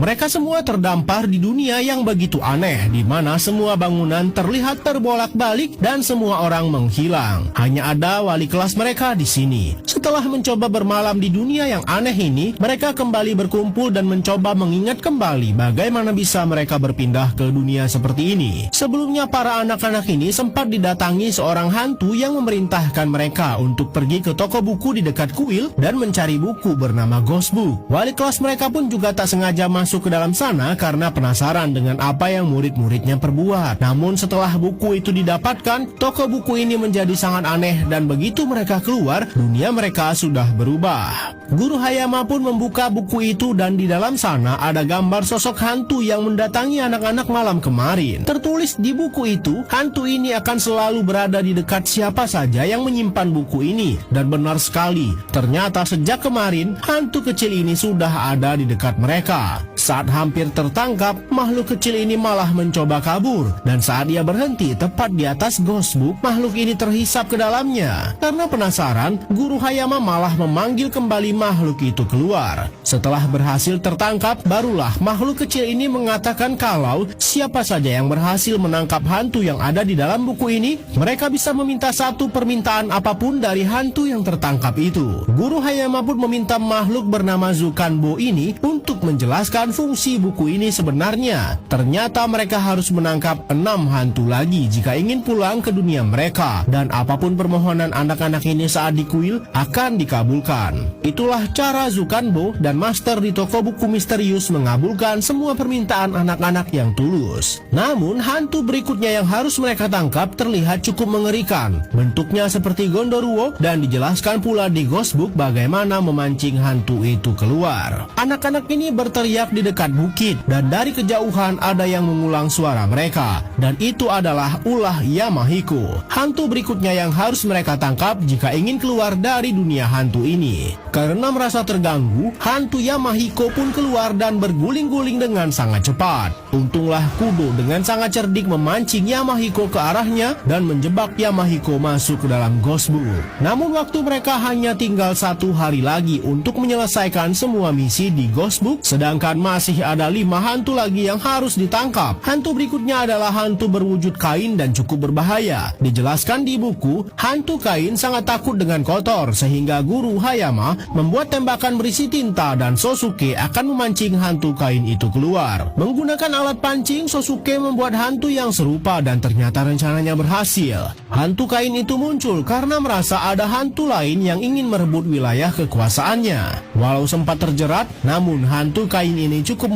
Mereka semua terdampar di dunia yang begitu aneh, di mana semua bangunan terlihat terbolak-balik dan semua orang menghilang. Hanya ada wali kelas mereka di sini. Setelah mencoba bermalam di dunia yang aneh ini, mereka kembali berkumpul dan mencoba mengingat kembali bagaimana bisa mereka berpindah ke dunia seperti ini. Sebelumnya para anak-anak ini sempat didatangi seorang hantu yang memerintahkan mereka untuk pergi ke toko buku di dekat kuil dan mencari buku bernama Ghost Book. Wali kelas mereka pun juga tak sengaja masuk ke dalam sana karena penasaran dengan apa yang murid-muridnya perbuat. Namun setelah buku itu didapatkan, toko buku ini menjadi sangat aneh dan begitu mereka keluar, dunia mereka sudah berubah. Guru Hayama pun membuka buku itu dan di dalam sana ada gambar sosok hantu yang mendatangi anak-anak malam kemarin. Tertulis di buku itu, hantu ini akan selalu berada di dekat siapa saja yang menyimpan buku ini. Dan benar sekali, ternyata sejak kemarin, hantu kecil ini sudah ada di dekat mereka. Saat hampir tertangkap, makhluk kecil ini malah mencoba kabur. Dan saat dia berhenti tepat di atas Ghost Book, makhluk ini terhisap ke dalamnya. Karena penasaran, Guru Hayama malah memanggil kembali makhluk itu keluar. Setelah berhasil tertangkap, barulah makhluk kecil ini mengatakan kalau siapa saja yang berhasil menangkap hantu yang ada di dalam buku ini, mereka bisa meminta satu permintaan apapun dari hantu yang tertangkap itu. Guru Hayama pun meminta makhluk bernama Zukanbo ini untuk menjelaskan fungsi buku ini sebenarnya. Ternyata mereka harus menangkap 6 hantu lagi jika ingin pulang ke dunia mereka. Dan apapun permohonan anak-anak ini saat di kuil akan dikabulkan. Itulah cara Zukanbo dan master di toko buku misterius mengabulkan semua permintaan anak-anak yang tulus. Namun hantu berikutnya yang harus mereka tangkap terlihat cukup mengerikan. Bentuknya seperti Gondoruo dan dijelaskan pula di Ghost Book bagaimana memancing hantu itu keluar. Anak-anak ini berteriak di dekat bukit dan dari kejauhan ada yang mengulang suara mereka. Dan itu adalah ulah Yamahiko. Hantu berikutnya yang harus mereka tangkap jika ingin keluar dari dunia hantu ini. Karena merasa terganggu, hantu Yamahiko pun keluar dan berguling-guling dengan sangat cepat. Untunglah Kudo dengan sangat cerdik memancing Yamahiko ke arahnya dan menjebak Yamahiko masuk ke dalam Ghost Book. Namun waktu mereka hanya tinggal 1 hari lagi untuk menyelesaikan semua misi di Ghost Book, sedangkan masih ada 5 hantu lagi yang harus ditangkap. Hantu berikutnya adalah hantu berwujud kain dan cukup berbahaya. Dijelaskan di buku, hantu kain sangat takut dengan kotor sehingga Guru Hayama membuat tembakan berisi tinta dan Sosuke akan memancing hantu kain itu keluar. Menggunakan alat pancing, Sosuke membuat hantu yang serupa dan ternyata rencananya berhasil. Hantu kain itu muncul karena merasa ada hantu lain yang ingin merebut wilayah kekuasaannya. Walau sempat terjerat, namun hantu kain ini cukup